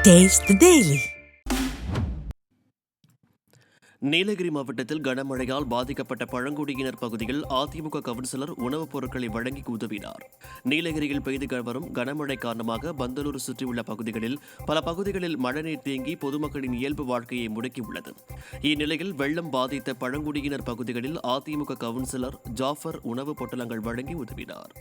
Taste the Daily. Nilgiri மாவட்டத்தில் கனமழையால் பாதிக்கப்பட்ட பழங்குடியினர் பகுதியில் அதிமுக கவுன்சிலர் உணவுப் பொருட்களை வழங்கி உதவினார். நீலகிரியில் பெய்து வரும் கனமழை காரணமாக பந்தலூர் சுற்றியுள்ள பகுதிகளில் பல பகுதிகளில் மழைநீர் தேங்கி பொதுமக்களின் இயல்பு வாழ்க்கையை முடக்கியுள்ளது. இந்நிலையில் வெள்ளம் பாதித்த பழங்குடியினர் பகுதிகளில் அதிமுக கவுன்சிலர் ஜாஃபர் உணவுப் பொட்டலங்கள் வழங்கி உதவினார்.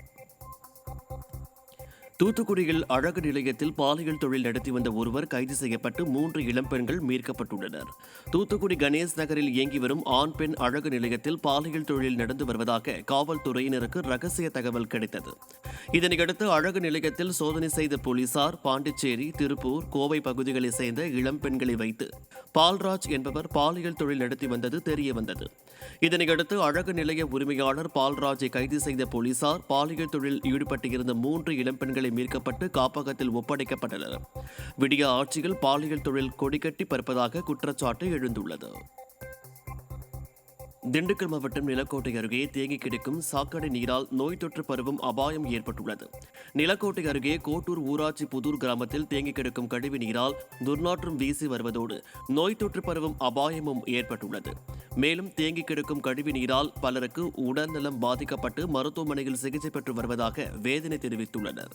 தூத்துக்குடியில் அழகு நிலையத்தில் பாலியல் தொழில் நடத்தி வந்த ஒருவர் கைது செய்யப்பட்டு 3 இளம்பெண்கள் மீட்கப்பட்டுள்ளனர். தூத்துக்குடி கணேஷ் நகரில் இயங்கி வரும் ஆண் பெண் அழகு நிலையத்தில் பாலியல் தொழில் நடந்து வருவதாக காவல்துறையினருக்கு ரகசிய தகவல் கிடைத்தது. இதனையடுத்து அழகு நிலையத்தில் சோதனை செய்த போலீசார் பாண்டிச்சேரி, திருப்பூர், கோவை பகுதிகளைச் சேர்ந்த இளம்பெண்களை வைத்து பால்ராஜ் என்பவர் பாலியல் தொழில் நடத்தி வந்தது தெரியவந்தது. இதனையடுத்து அழகு நிலைய உரிமையாளர் பால்ராஜை கைது செய்த போலீசார் பாலியல் தொழில் ஈடுபட்டிருந்த 3 இளம்பெண்களை மீட்கப்பட்டு காப்பகத்தில் ஒப்படைக்கப்பட்டனர். விடிய ஆட்சியில் பாலியல் தொழில் கொடிகட்டி பறப்பதாக குற்றச்சாட்டு எழுந்துள்ளது. திண்டுக்கல் மாவட்டம் நிலக்கோட்டை அருகே தேங்கி கிடக்கும் சாக்கடை நீரால் நோய் தொற்று பரவும் அபாயம் ஏற்பட்டுள்ளது. நிலக்கோட்டை அருகே கோட்டூர் ஊராட்சி புதூர் கிராமத்தில் தேங்கி கிடக்கும் கழிவு நீரால் துர்நாற்றம் வீசி வருவதோடு நோய் தொற்று பரவும் அபாயமும் ஏற்பட்டுள்ளது. மேலும் தேங்கி கிடக்கும் கழிவு நீரால் பலருக்கு உடல்நலம் பாதிக்கப்பட்டு மருத்துவமனையில் சிகிச்சை பெற்று வருவதாக வேதனை தெரிவித்துள்ளனர்.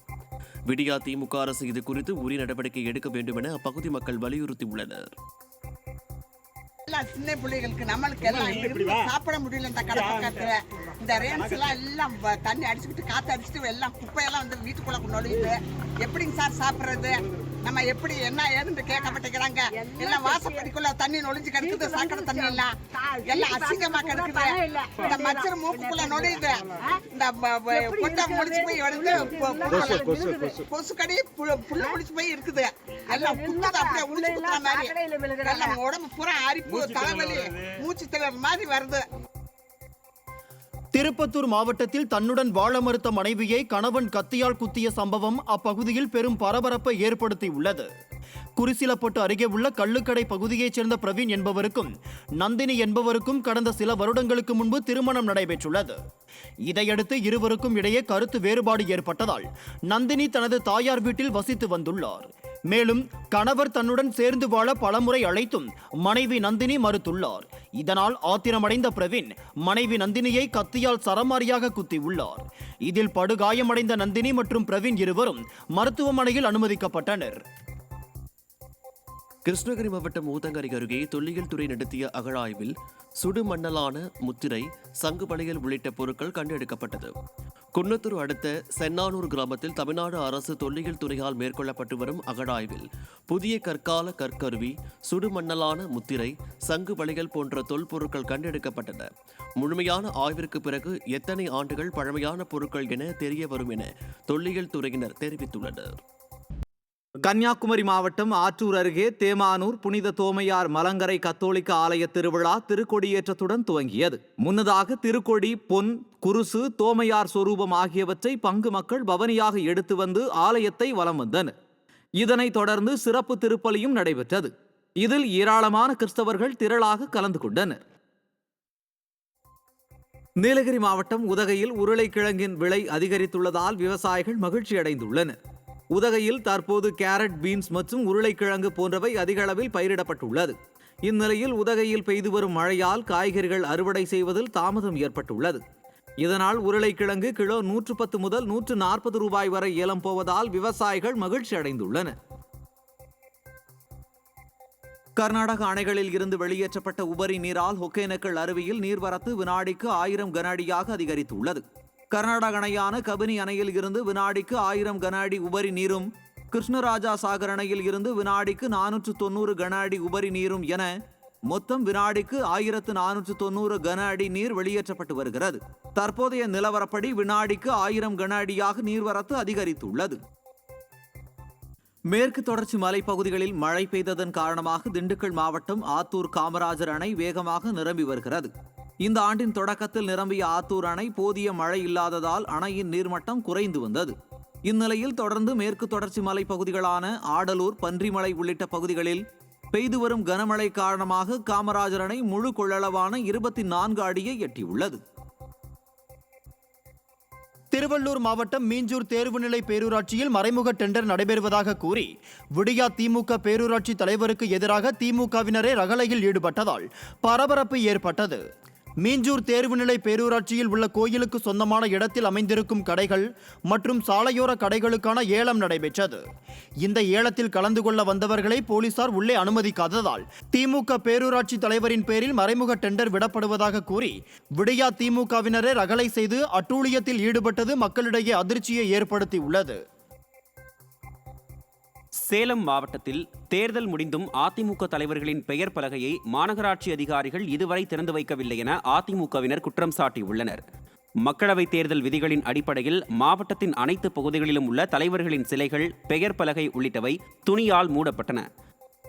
விடியா திமுக அரசு இது குறித்து உரிய நடவடிக்கை எடுக்க வேண்டும் என அப்பகுதி மக்கள் வலியுறுத்தியுள்ளனர். சின்ன பிள்ளைகளுக்கு நம்மளுக்கு எல்லாம் சாப்பிட முடியல. இந்த கடை பக்கத்துல இந்த ரேன்ஸ் எல்லாம் தண்ணி அடிச்சுக்கிட்டு காத்து அடிச்சுட்டு எல்லாம் குப்பையெல்லாம் வந்து வீட்டுக்குள்ள நுழையுது. எப்படிங்க சார் சாப்பிடுறது? நம்ம எப்படி என்ன ஏதுன்னு கேட்க மாட்டேங்கிறாங்க. எல்லாம் வாசப்படிக்குள்ள தண்ணி நொழிஞ்சு கிடக்குது. சாக்கடை தண்ணி எல்லாம் அசிங்கமா கிடக்குது. இந்த மச்சர் மூக்குக்குள்ள நுழையுது. இந்த கொட்டை முடிச்சு போய் எடுத்து கொசுக்கடி புல்லு முடிச்சு போய் இருக்குது. எல்லாம் குத்துது, அப்படியே உளிச்சு குத்துற மாதிரி எல்லாம் உடம்பு பூரா அரிப்பு, தலைவலி, மூச்சு திணறல் மாதிரி வருது. திருப்பத்தூர் மாவட்டத்தில் தன்னுடன் வாழ மறுத்த மனைவியை கணவன் கத்தியால் குத்திய சம்பவம் அப்பகுதியில் பெரும் பரபரப்பை ஏற்படுத்தியுள்ளது. குறிசிலப்பட்டு அருகே உள்ள கள்ளுக்கடை பகுதியைச் சேர்ந்த பிரவீன் என்பவருக்கும் நந்தினி என்பவருக்கும் கடந்த சில வருடங்களுக்கு முன்பு திருமணம் நடைபெற்றுள்ளது. இதையடுத்து இருவருக்கும் இடையே கருத்து வேறுபாடு ஏற்பட்டதால் நந்தினி தனது தாயார் வீட்டில் வசித்து வந்துள்ளார். மேலும் கணவர் தன்னுடன் சேர்ந்து வாழ பலமுறை அழைத்தும் மனைவி நந்தினி மறுத்துள்ளார். இதனால் ஆத்திரமடைந்த பிரவீன் மனைவி நந்தினியை கத்தியால் சரமாரியாக குத்தியுள்ளார். இதில் படுகாயமடைந்த நந்தினி மற்றும் பிரவீன் இருவரும் மருத்துவமனையில் அனுமதிக்கப்பட்டனர். கிருஷ்ணகிரி மாவட்டம் ஊத்தங்கரை அருகே தொல்லியல் துறை நடத்திய அகழாய்வில் சுடுமண்ணலான முத்திரை, சங்கு வளையல் உள்ளிட்ட பொருட்கள் கண்டெடுக்கப்பட்டது. குன்னத்தூர் அடுத்த சென்னானூர் கிராமத்தில் தமிழ்நாடு அரசு தொல்லியல் துறையால் மேற்கொள்ளப்பட்டு வரும் அகழாய்வில் புதிய கற்கால கற்கருவி, சுடுமண்ணலான முத்திரை, சங்கு வளையல் போன்ற தொல்பொருட்கள் கண்டெடுக்கப்பட்டன. முழுமையான ஆய்விற்கு பிறகு எத்தனை ஆண்டுகள் பழமையான பொருட்கள் என தெரிய வரும் என தொல்லியல் துறையினர் தெரிவித்துள்ளனர். கன்னியாகுமரி மாவட்டம் ஆற்றூர் அருகே தேமானூர் புனித தோமையார் மலங்கரை கத்தோலிக்க ஆலய திருவிழா திருக்கொடியேற்றத்துடன் துவங்கியது. முன்னதாக திருக்கொடி, பொன், குருசு, தோமையார் சொரூபம் ஆகியவற்றை பங்கு மக்கள் பவனியாக எடுத்து வந்து ஆலயத்தை வலம் வந்தனர். இதனைத் தொடர்ந்து சிறப்பு திருப்பலியும் நடைபெற்றது. இதில் ஏராளமான கிறிஸ்தவர்கள் திரளாக கலந்து கொண்டனர். நீலகிரி மாவட்டம் உதகையில் உருளைக்கிழங்கின் விலை அதிகரித்துள்ளதால் விவசாயிகள் மகிழ்ச்சி அடைந்துள்ளனர். உதகையில் தற்போது கேரட், பீன்ஸ் மற்றும் உருளைக்கிழங்கு போன்றவை அதிக அளவில் பயிரிடப்பட்டுள்ளது. இந்நிலையில் உதகையில் பெய்து வரும் மழையால் காய்கறிகள் அறுவடை செய்வதில் தாமதம் ஏற்பட்டுள்ளது. இதனால் உருளைக்கிழங்கு கிலோ 110 முதல் 140 ரூபாய் வரை ஏலம் போவதால் விவசாயிகள் மகிழ்ச்சி அடைந்துள்ளனர். கர்நாடக அணைகளில் இருந்து வெளியேற்றப்பட்ட உபரி நீரால் ஒகேனக்கல் அருவியில் நீர்வரத்து வினாடிக்கு 1000 கன அடியாக அதிகரித்துள்ளது. கர்நாடக அணையான கபினி அணையில் இருந்து வினாடிக்கு 1000 கன அடி உபரி நீரும், கிருஷ்ணராஜா சாகர் அணையில் இருந்து வினாடிக்கு 490 கன அடி உபரி நீரும் என மொத்தம் வினாடிக்கு 1490 கன அடி நீர் வெளியேற்றப்பட்டு வருகிறது. தற்போதைய நிலவரப்படி வினாடிக்கு 1000 கன அடியாக நீர்வரத்து அதிகரித்துள்ளது. மேற்கு தொடர்ச்சி மலைப்பகுதிகளில் மழை பெய்ததன் காரணமாக திண்டுக்கல் மாவட்டம் ஆத்தூர் காமராஜர் அணை வேகமாக நிரம்பி வருகிறது. இந்த ஆண்டின் தொடக்கத்தில் நிரம்பிய ஆத்தூர் அணை போதிய மழை இல்லாததால் அணையின் நீர்மட்டம் குறைந்து வந்தது. இந்நிலையில் தொடர்ந்து மேற்கு தொடர்ச்சி மலை பகுதிகளான ஆடலூர், பன்றிமலை உள்ளிட்ட பகுதிகளில் பெய்து வரும் கனமழை காரணமாக காமராஜர் அணை முழு கொள்ளளவான 24 அடியை எட்டியுள்ளது. திருவள்ளூர் மாவட்டம் மீஞ்சூர் தேர்வுநிலை பேரூராட்சியில் மறைமுக டெண்டர் நடைபெறுவதாக கூறி விடியா திமுக பேரூராட்சி தலைவருக்கு எதிராக திமுகவினரே ரகளையில் ஈடுபட்டதால் பரபரப்பு ஏற்பட்டது. மீஞ்சூர் தேர்வுநிலை பேரூராட்சியில் உள்ள கோயிலுக்கு சொந்தமான இடத்தில் அமைந்திருக்கும் கடைகள் மற்றும் சாலையோர கடைகளுக்கான ஏலம் நடைபெற்றது. இந்த ஏலத்தில் கலந்து கொள்ள வந்தவர்களை போலீசார் உள்ளே அனுமதிக்காததால் திமுக பேரூராட்சி தலைவரின் பேரில் மறைமுக டெண்டர் விடப்படுவதாக கூறி விடியா திமுகவினரே ரகளை செய்து அட்டூழியத்தில் ஈடுபட்டது மக்களிடையே அதிர்ச்சியை ஏற்படுத்தியுள்ளது. சேலம் மாவட்டத்தில் தேர்தல் முடிந்தும் அதிமுக தலைவர்களின் பெயர் பலகையை மாநகராட்சி அதிகாரிகள் இதுவரை திறந்து வைக்கவில்லை என அதிமுகவினர் குற்றம் சாட்டியுள்ளனர். மக்களவைத் தேர்தல் விதிகளின் அடிப்படையில் மாவட்டத்தின் அனைத்து பகுதிகளிலும் உள்ள தலைவர்களின் சிலைகள், பெயர் பலகை உள்ளிட்டவை துணியால் மூடப்பட்டன.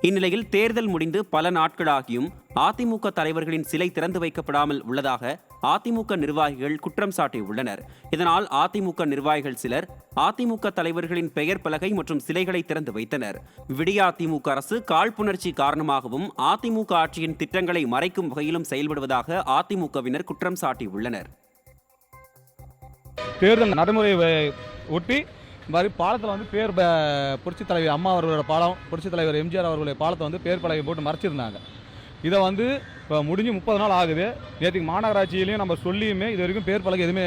இந்நிலையில் தேர்தல் முடிந்து பல நாட்களாகியும் அதிமுக தலைவர்களின் சிலை திறந்து வைக்கப்படாமல் உள்ளதாக அதிமுக நிர்வாகிகள் குற்றம் சாட்டியுள்ளனர். இதனால் அதிமுக நிர்வாகிகள் சிலர் அதிமுக தலைவர்களின் பெயர் பலகை மற்றும் சிலைகளை திறந்து வைத்தனர். விடியா திமுக அரசு காழ்ப்புணர்ச்சி காரணமாகவும் அதிமுக ஆட்சியின் திட்டங்களை மறைக்கும் வகையிலும் செயல்படுவதாக அதிமுகவினர் குற்றம் சாட்டியுள்ளனர். தேர்தல் நடைமுறையை ஒட்டி மாதிரி பாலத்தில் பேர் புரட்சித் தலைவர் அம்மா அவர்களோட பாலம், புரட்சித் தலைவர் எம்ஜிஆர் அவர்களுடைய பாலத்தை பேர் பலகை போட்டு மறைச்சிருந்தாங்க. இதை இப்போ முடிஞ்சு 30 நாள் ஆகுது. நேற்றுக்கு மாநகராட்சியிலையும் நம்ம சொல்லியுமே இது வரைக்கும் பேர் பலகை எதுவுமே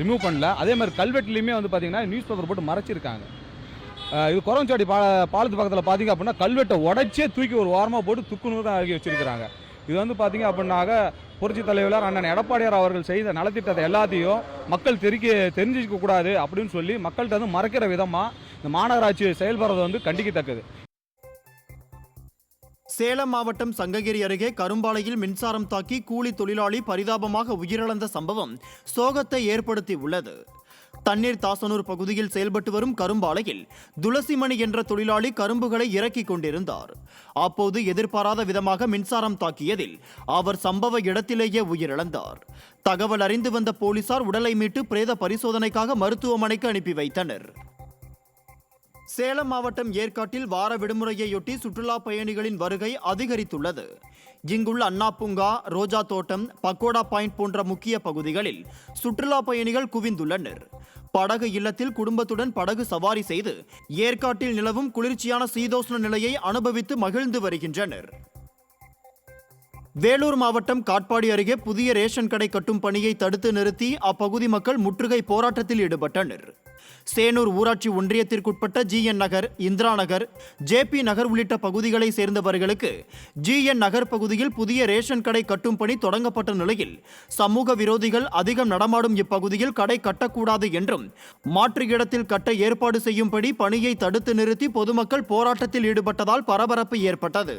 ரிமூவ் பண்ணல. அதே மாதிரி கல்வெட்டுலையுமே பார்த்தீங்கன்னா நியூஸ் பேப்பர் போட்டு மறைச்சிருக்காங்க. இது குரவஞ்சாடி பாலத்து பக்கத்தில் பார்த்தீங்க அப்படின்னா கல்வெட்டை உடைச்சே தூக்கி ஒரு வாரமாக போட்டு துக்குநூறு தான் அருகே வச்சிருக்கிறாங்க. இது பார்த்தீங்க அப்படின்னாக்க புரட்சி தலைவர் அண்ணன் எடப்பாடியார் அவர்கள் செய்த நலத்திட்டத்தை எல்லாத்தையும் மக்கள் தெரிஞ்சிக்க கூடாது அப்படின்னு சொல்லி மக்கள்கிட்ட மறைக்கிற விதமாக இந்த மாநகராட்சி செயல்படுறது கண்டிக்கத்தக்கது. சேலம் மாவட்டம் சங்ககிரி அருகே கரும்பாலையில் மின்சாரம் தாக்கி கூலி தொழிலாளி பரிதாபமாக உயிரிழந்த சம்பவம் சோகத்தை ஏற்படுத்தி உள்ளது. தண்ணீர் தாசனூர் பகுதியில் செயல்பட்டு வரும் கரும்பாலையில் துளசிமணி என்ற தொழிலாளி கரும்புகளை இறக்கிக் கொண்டிருந்தார். அப்போது எதிர்பாராத விதமாக மின்சாரம் தாக்கியதில் அவர் சம்பவ இடத்திலேயே உயிரிழந்தார். தகவல் அறிந்து வந்த போலீசார் உடலை மீட்டு பிரேத பரிசோதனைக்காக மருத்துவமனைக்கு அனுப்பி வைத்தனர். சேலம் மாவட்டம் ஏற்காட்டில் வார விடுமுறையையொட்டி சுற்றுலா பயணிகளின் வருகை அதிகரித்துள்ளது. இங்குள்ள அண்ணா பூங்கா, ரோஜா தோட்டம், பக்கோடா பாயிண்ட் போன்ற முக்கிய பகுதிகளில் சுற்றுலா பயணிகள் குவிந்துள்ளனர். படகு இல்லத்தில் குடும்பத்துடன் படகு சவாரி செய்து ஏற்காட்டில் நிலவும் குளிர்ச்சியான சீதோஷ்ண நிலையை அனுபவித்து மகிழ்ந்து வருகின்றனர். வேலூர் மாவட்டம் காட்பாடி அருகே புதிய ரேஷன் கடை கட்டும் பணியை தடுத்து நிறுத்தி அப்பகுதி மக்கள் முற்றுகை போராட்டத்தில் ஈடுபட்டனர். சேனூர் ஊராட்சி ஒன்றியத்திற்குட்பட்ட GN நகர், இந்திரா நகர், JP நகர் உள்ளிட்ட பகுதிகளை சேர்ந்தவர்களுக்கு GN நகர் பகுதியில் புதிய ரேஷன் கடை கட்டும் பணி தொடங்கப்பட்ட நிலையில் சமூக விரோதிகள் அதிகம் நடமாடும் இப்பகுதியில் கடை கட்டக்கூடாது என்றும் மாற்று இடத்தில் கட்ட ஏற்பாடு செய்யும்படி பணியை தடுத்து நிறுத்தி பொதுமக்கள் போராட்டத்தில் ஈடுபட்டதால் பரபரப்பு ஏற்பட்டது.